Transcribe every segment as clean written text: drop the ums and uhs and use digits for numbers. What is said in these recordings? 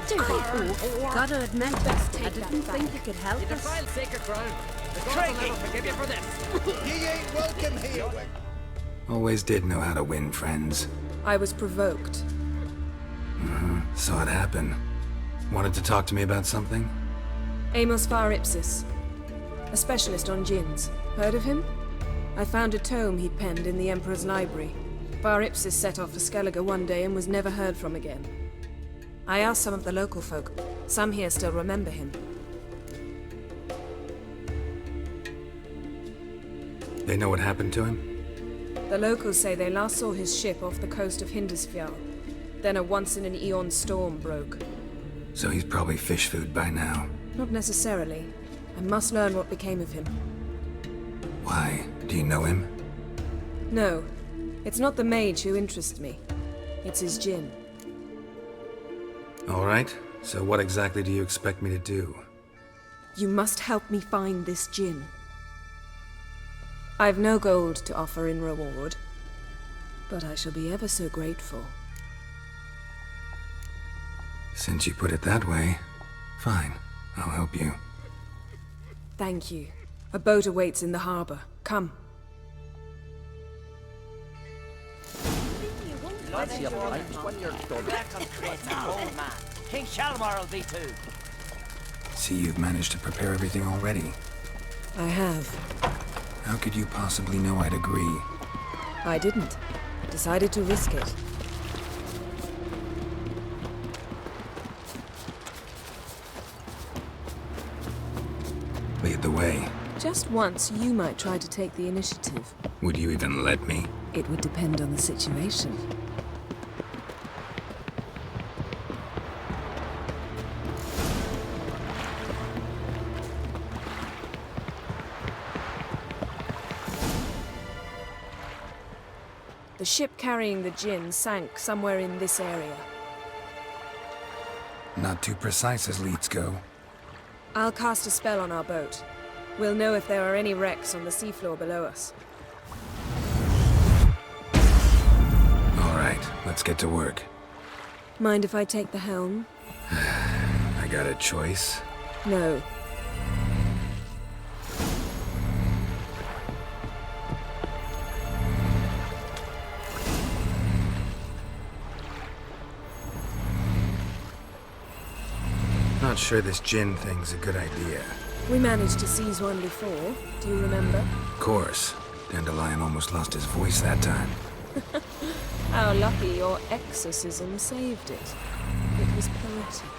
Gotta admit, I didn't think it could help us. Trial sacred ground. The gods will never forgive you for this. Ye ain't welcome here. Always did know how to win friends. I was provoked. Saw it happen. Wanted to talk to me about something? Amos Far Ipsis, a specialist on djinns. Heard of him? I found a tome he'd penned in the Emperor's library. Far Ipsis set off for Skellige one day and was never heard from again. I asked some of the local folk. Some here still remember him. They know what happened to him? The locals say they last saw his ship off the coast of Hindisfjall. Then a once-in-an-eon storm broke. So he's probably fish food by now. Not necessarily. I must learn what became of him. Why? Do you know him? No. It's not the mage who interests me. It's his djinn. All right. So what exactly do you expect me to do? You must help me find this djinn. I've no gold to offer in reward, but I shall be ever so grateful. Since you put it that way, fine. I'll help you. Thank you. A boat awaits in the harbor. Come. Lots of your pipes when you're done. Old man. King Shalmar will be too. See, you've managed to prepare everything already. I have. How could you possibly know I'd agree? I didn't. Decided to risk it. Lead the way. Just once, you might try to take the initiative. Would you even let me? It would depend on the situation. The ship carrying the djinn sank somewhere in this area. Not too precise as leads go. I'll cast a spell on our boat. We'll know if there are any wrecks on the seafloor below us. All right, let's get to work. Mind if I take the helm? I got a choice. No. Not sure this djinn thing's a good idea. We managed to seize one before. Do you remember? Of course. Dandelion almost lost his voice that time. How lucky your exorcism saved it. It was poetic.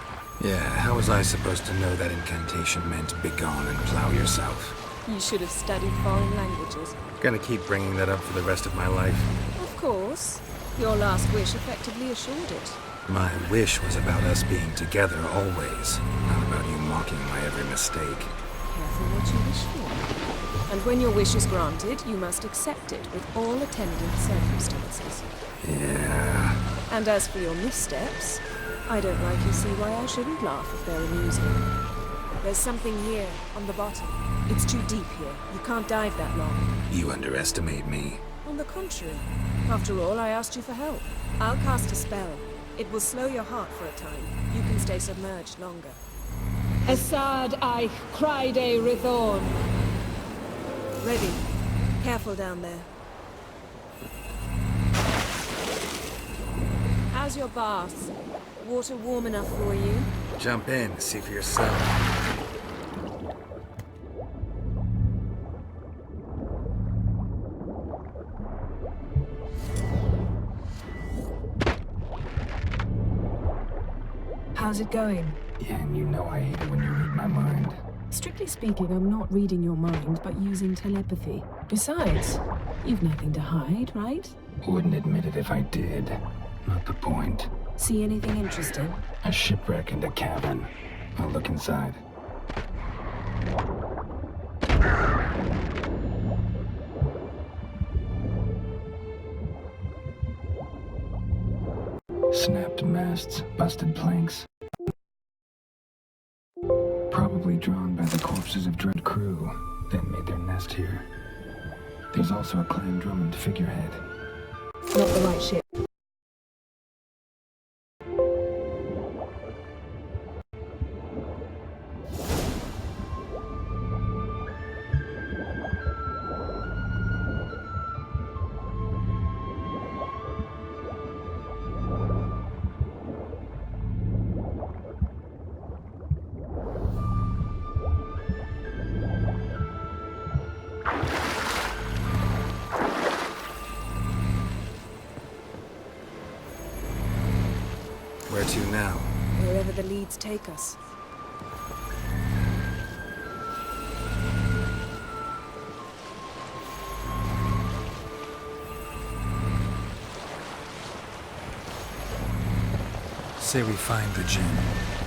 Yeah, how was I supposed to know that incantation meant begone and plow yourself? You should have studied foreign languages. Gonna keep bringing that up for the rest of my life. Of course. Your last wish effectively assured it. My wish was about us being together always, not about you mocking my every mistake. Careful what you wish for. And when your wish is granted, you must accept it with all attendant circumstances. Yeah. And as for your missteps, I don't rightly see why I shouldn't laugh if they're amusing. There's something here, on the bottom. It's too deep here. You can't dive that long. You underestimate me. On the contrary. After all, I asked you for help. I'll cast a spell. It will slow your heart for a time. You can stay submerged longer. Assad I cried a Rithorn. Ready. Careful down there. How's your bath? Water warm enough for you? Jump in, see for yourself. How's it going? Yeah, and you know I hate it when you read my mind. Strictly speaking, I'm not reading your mind, but using telepathy. Besides, you've nothing to hide, right? Wouldn't admit it if I did. Not the point. See anything interesting? A shipwreck and a cabin. I'll look inside. Snapped masts, busted planks. Probably drawn by the corpses of dread crew, then made their nest here. There's also a clan Drummond figurehead. Not the right ship. to now? Wherever the leads take us. Say we find the Jinn.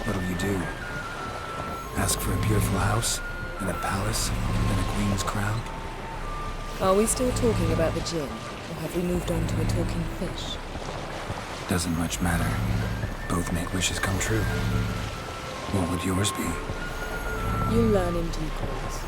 What'll you do? Ask for a beautiful house? And a palace? And a queen's crown? Are we still talking about the Jinn? Or have we moved on to a talking fish? Doesn't much matter. Both make wishes come true. What would yours be? You'll learn in due course.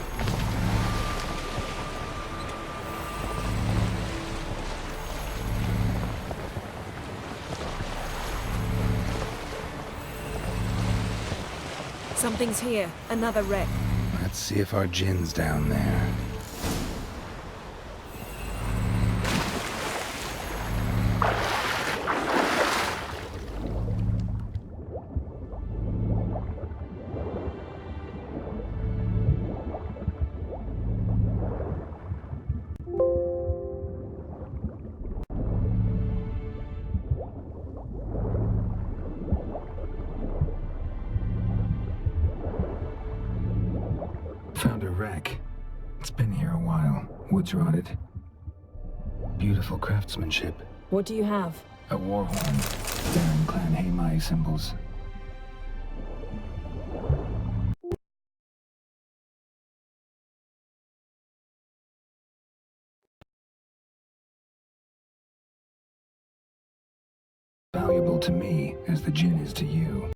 Something's here. Another wreck. Let's see if our Jinn's down there. Found a wreck. It's been here a while. Wood's rotted. Beautiful craftsmanship. What do you have? A war horn. Bearing Clan Heimai symbols. Valuable to me as the Jinn is to you.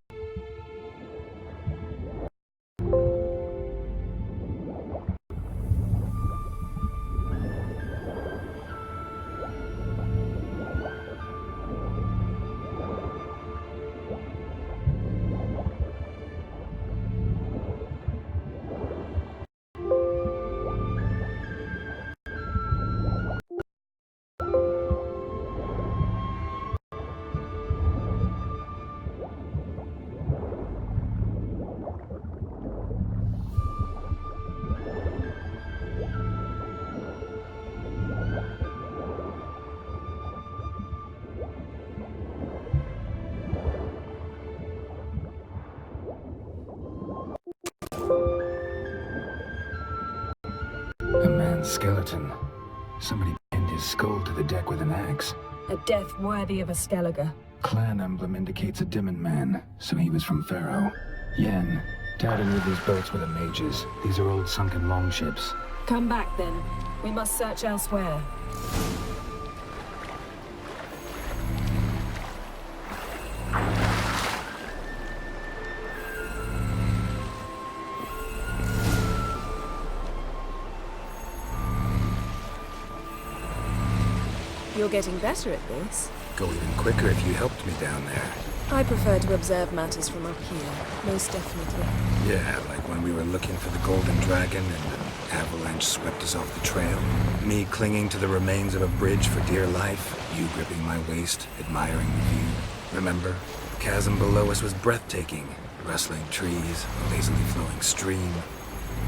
A man's skeleton. Somebody pinned his skull to the deck with an axe. A death worthy of a Skellige. Clan emblem indicates a Demon man, so he was from Pharaoh. Yen, doubting with these boats were the mages. These are old sunken longships. Come back then. We must search elsewhere. You're getting better at this. Go even quicker if you helped me down there. I prefer to observe matters from up here, most definitely. Yeah, like when we were looking for the Golden Dragon and an avalanche swept us off the trail. Me clinging to the remains of a bridge for dear life. You gripping my waist, admiring the view. Remember? The chasm below us was breathtaking. Rustling trees, a lazily flowing stream.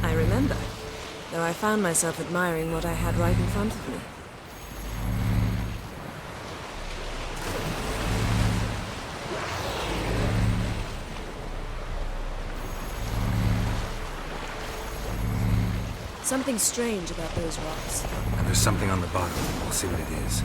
I remember, though I found myself admiring what I had right in front of me. Something strange about those rocks. And there's something on the bottom. We'll see what it is.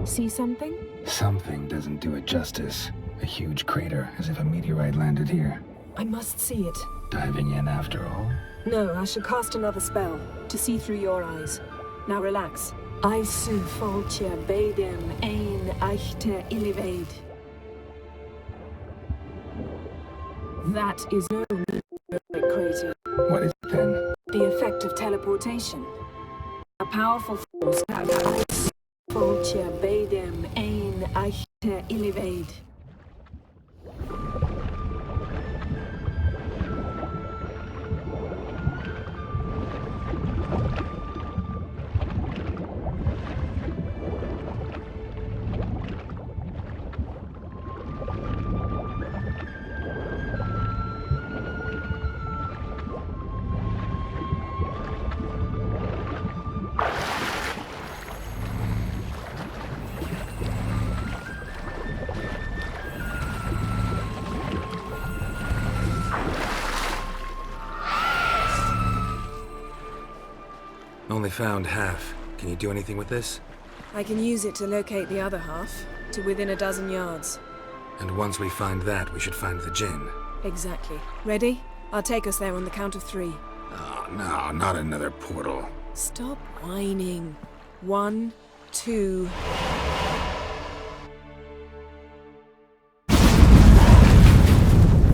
See something? Something doesn't do it justice. A huge crater, as if a meteorite landed here. I must see it. Diving in after all? No, I shall cast another spell, to see through your eyes. Now relax. Aisu foltje beidem ein eichte illiveid. That is no meteorite crater. What is it then? The effect of teleportation. A powerful force that Aisu foltje beidem ein eichte illiveid. only found half. Can you do anything with this? I can use it to locate the other half, to within a dozen yards. And once we find that, we should find the Jinn. Exactly. Ready? I'll take us there on the count of 3. Oh, no, not another portal. Stop whining. 1, 2...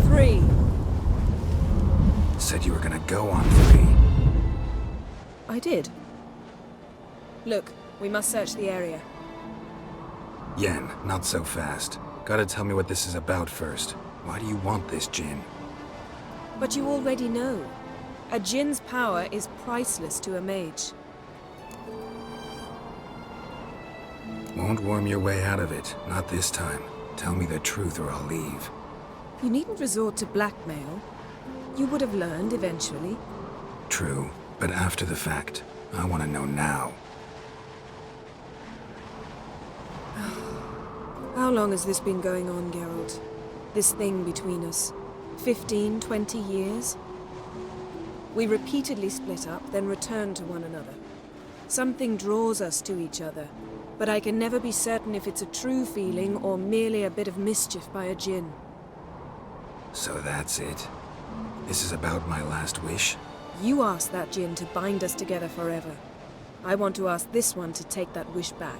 Three. Said you were gonna go on 3. I did. Look, we must search the area. Yen, not so fast. Gotta tell me what this is about first. Why do you want this Jinn? But you already know. A Jinn's power is priceless to a mage. Won't worm your way out of it. Not this time. Tell me the truth or I'll leave. You needn't resort to blackmail. You would have learned eventually. True, but after the fact. I want to know now. How long has this been going on, Geralt? This thing between us? 15, 20 years? We repeatedly split up, then returned to one another. Something draws us to each other, but I can never be certain if it's a true feeling or merely a bit of mischief by a Jinn. So that's it. This is about my last wish? You asked that Jinn to bind us together forever. I want to ask this one to take that wish back.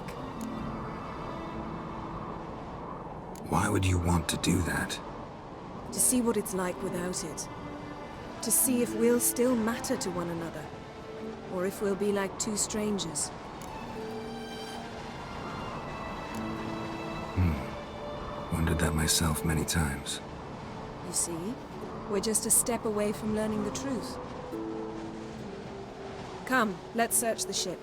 Why would you want to do that? To see what it's like without it. To see if we'll still matter to one another. Or if we'll be like two strangers. Wondered that myself many times. You see, we're just a step away from learning the truth. Come, let's search the ship.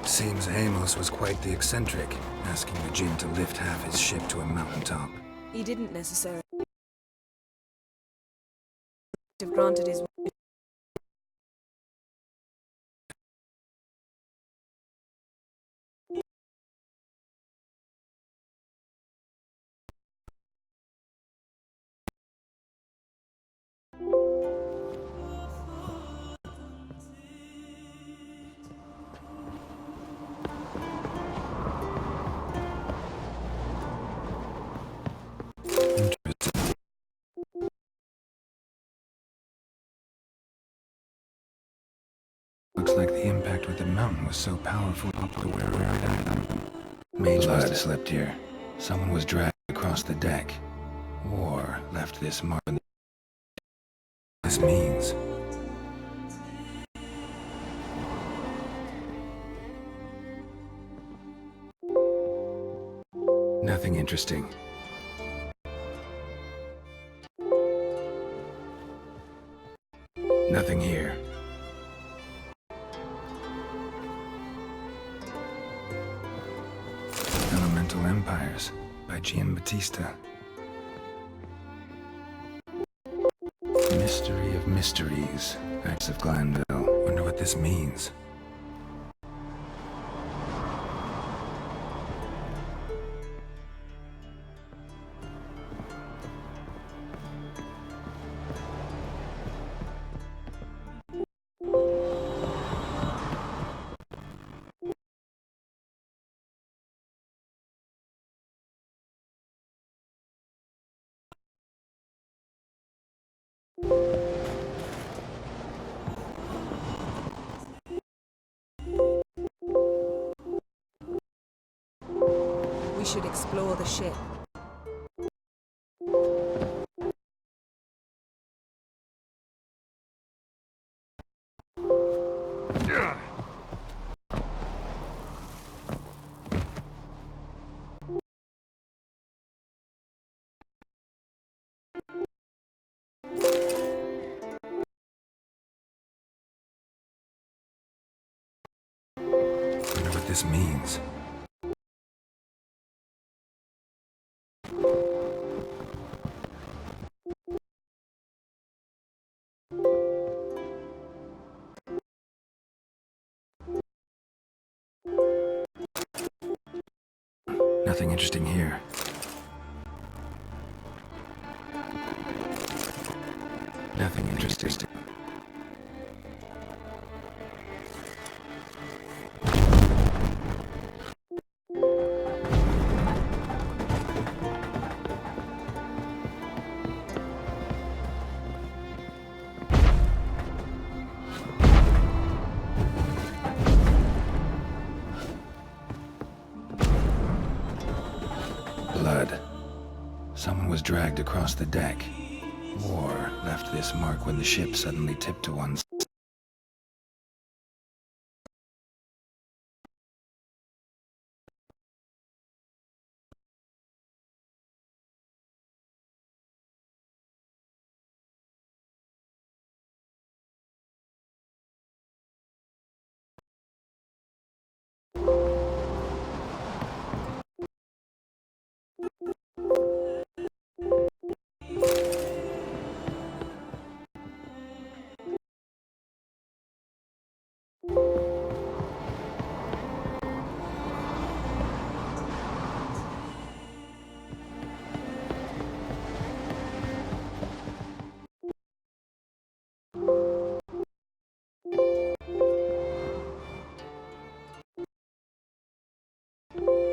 Seems Amos was quite the eccentric, asking the Jinn to lift half his ship to a mountaintop. He didn't necessarily have granted his wish. Interesting. Looks like the impact with the mountain was so powerful up to where we're at. Mage must have slept here. Someone was dragged across the deck. War left this mark. This means. Nothing interesting. Nothing here. Elemental Empires by Giambattista. Mystery of Mysteries, Knights of Glanville. Wonder what this means. We should explore the ship. Wonder what this means. Nothing interesting here. Nothing interesting. Blood. Someone was dragged across the deck. War left this mark when the ship suddenly tipped to one side.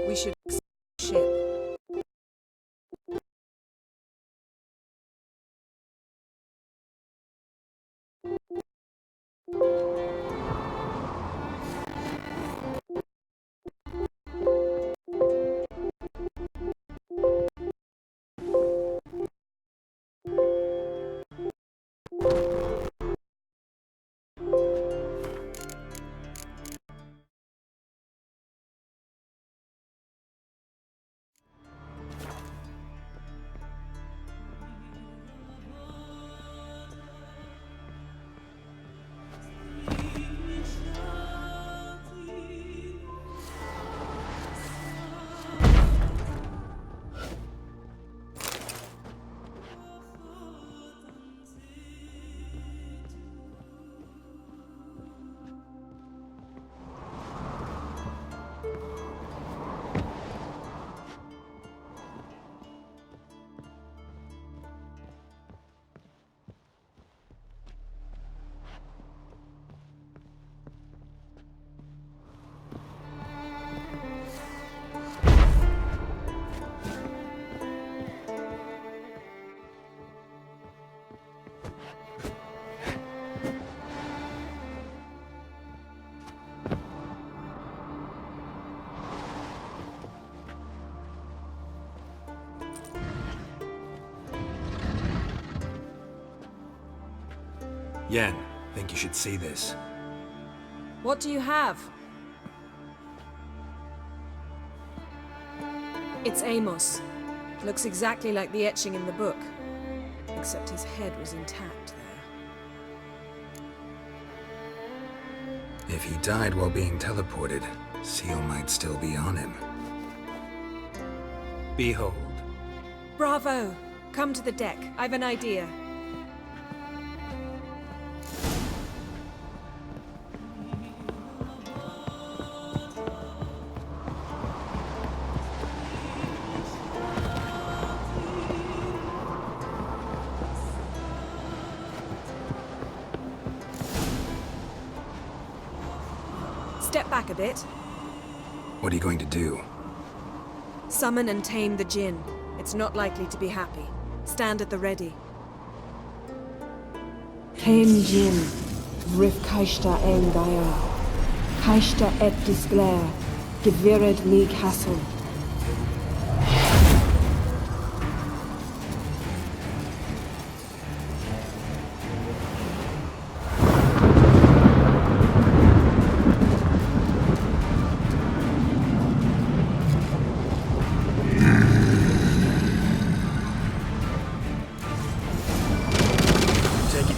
We should ship. Yen, think you should see this. What do you have? It's Amos. Looks exactly like the etching in the book. Except his head was intact there. If he died while being teleported, Seal might still be on him. Behold. Bravo! Come to the deck. I've an idea. Step back a bit. What are you going to do? Summon and tame the Jinn. It's not likely to be happy. Stand at the ready. Tame Jinn, Rif Kaishta Engaya, Kaishta et Disglair, Gevired League Hassel.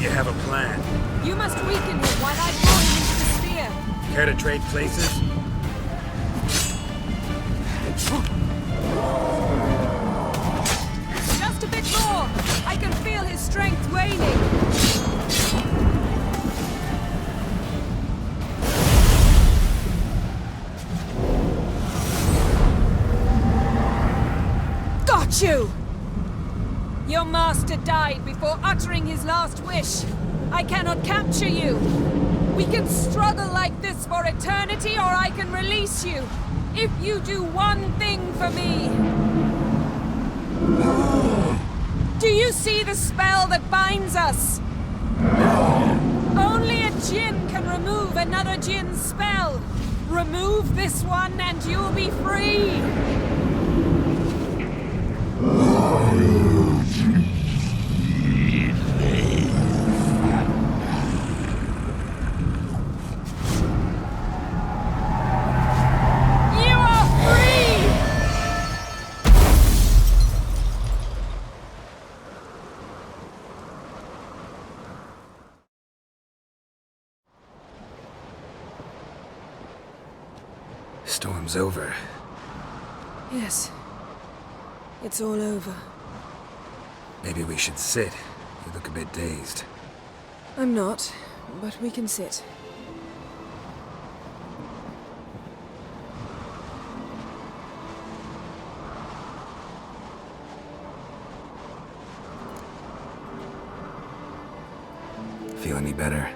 You have a plan. You must weaken him while I draw him into the sphere. Care to trade places? Just a bit more. I can feel his strength waning. got you! Your master died before uttering his last wish. I cannot capture you. We can struggle like this for eternity, or I can release you. If you do one thing for me. Do you see the spell that binds us? Only a djinn can remove another djinn's spell. Remove this one and you'll be free. Storm's over. Yes. It's all over. Maybe we should sit. You look a bit dazed. I'm not, but we can sit. Feel any better?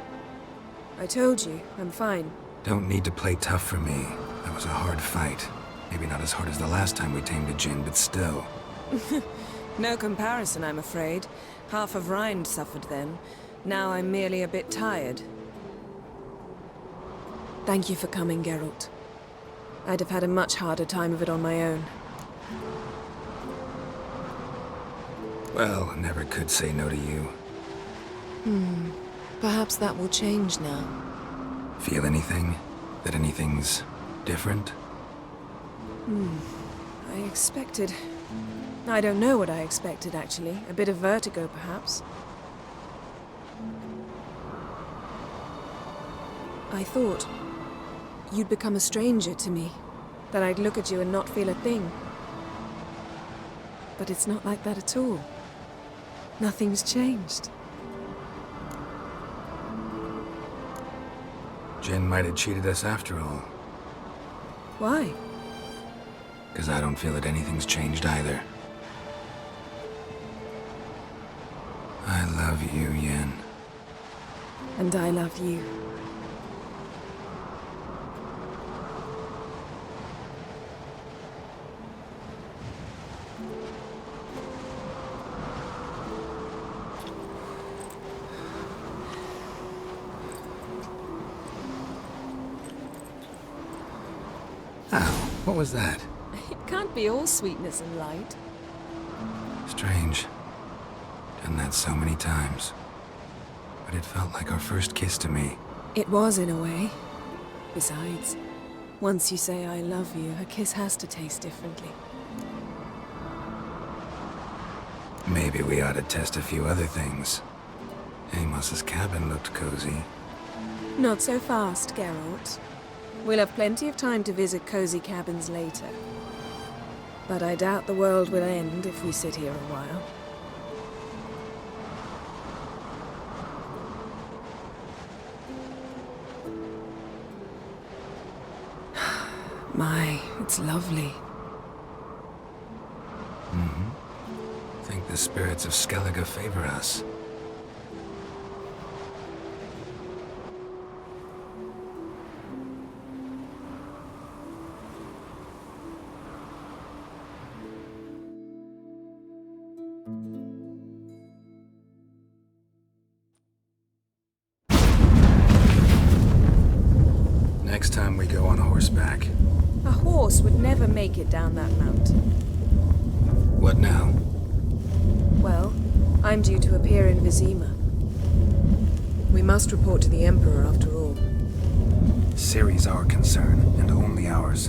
I told you, I'm fine. Don't need to play tough for me. That was a hard fight. Maybe not as hard as the last time we tamed a djinn, but still. No comparison, I'm afraid. Half of Rind suffered then. Now I'm merely a bit tired. Thank you for coming, Geralt. I'd have had a much harder time of it on my own. Well, never could say no to you. Perhaps that will change now. Feel anything? That anything's different? I expected... I don't know what I expected, actually. A bit of vertigo, perhaps. I thought you'd become a stranger to me. That I'd look at you and not feel a thing. But it's not like that at all. Nothing's changed. Jinn might have cheated us after all. Why? Because I don't feel that anything's changed either. I love you, Yen. And I love you. Ow, what was that? It can't be all sweetness and light. Strange. Done that so many times. But it felt like our first kiss to me. It was, in a way. Besides, once you say I love you, a kiss has to taste differently. Maybe we ought to test a few other things. Amos's cabin looked cozy. Not so fast, Geralt. We'll have plenty of time to visit cozy cabins later. But I doubt the world will end if we sit here a while. My, it's lovely. I think the spirits of Skellige favor us. Next time we go on horseback. A horse would never make it down that mountain. What now? Well, I'm due to appear in Vizima. We must report to the Emperor after all. Ciri's our concern, and only ours.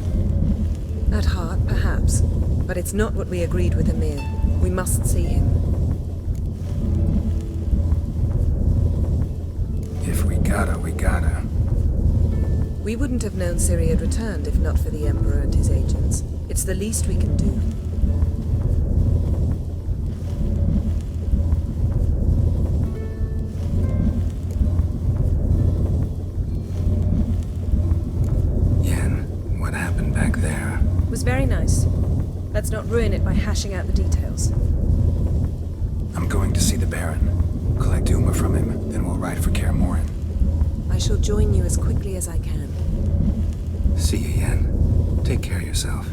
At heart, perhaps. But it's not what we agreed with Emir. We must see him. If we gotta, we gotta. We wouldn't have known Ciri had returned if not for the Emperor and his agents. It's the least we can do. Yen, what happened back there? It was very nice. Let's not ruin it by hashing out the details. I'm going to see the Baron, collect Uma from him, then we'll ride for Kaer Morhen. I shall join you as quickly as I can. See you, Yen. Take care of yourself.